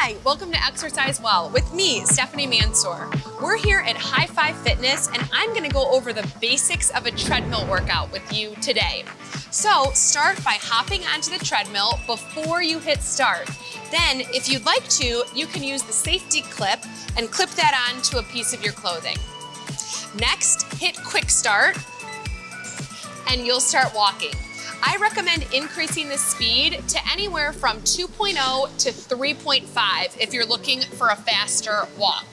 Hi, welcome to Exercise Well with me, Stephanie Mansour. We're here at High Five Fitness and I'm gonna go over the basics of a treadmill workout with you today. So start by hopping onto the treadmill before you hit start. Then, if you'd like to, you can use the safety clip and clip that onto a piece of your clothing. Next, hit quick start and you'll start walking. I recommend increasing the speed to anywhere from 2.0 to 3.5 if you're looking for a faster walk.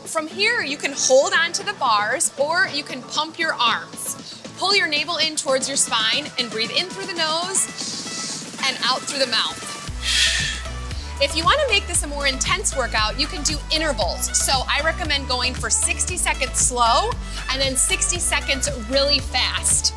From here, you can hold on to the bars or you can pump your arms. Pull your navel in towards your spine and breathe in through the nose and out through the mouth. If you want to make this a more intense workout, you can do intervals. So I recommend going for 60 seconds slow and then 60 seconds really fast.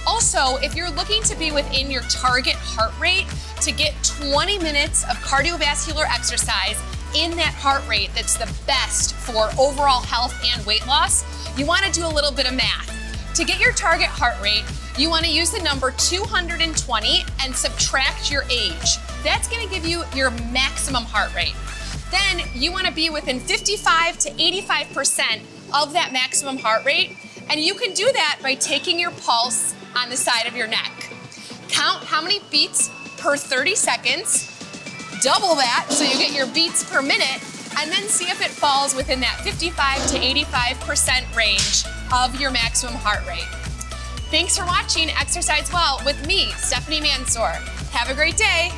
Also, if you're looking to be within your target heart rate to get 20 minutes of cardiovascular exercise in that heart rate that's the best for overall health and weight loss, you want to do a little bit of math. To get your target heart rate, you want to use the number 220 and subtract your age. That's going to give you your maximum heart rate. Then you want to be within 55 to 85% of that maximum heart rate, and you can do that by taking your pulse on the side of your neck. Count how many beats per 30 seconds, double that so you get your beats per minute, and then see if it falls within that 55 to 85% range of your maximum heart rate. Thanks for watching Exercise Well with me, Stephanie Mansour. Have a great day.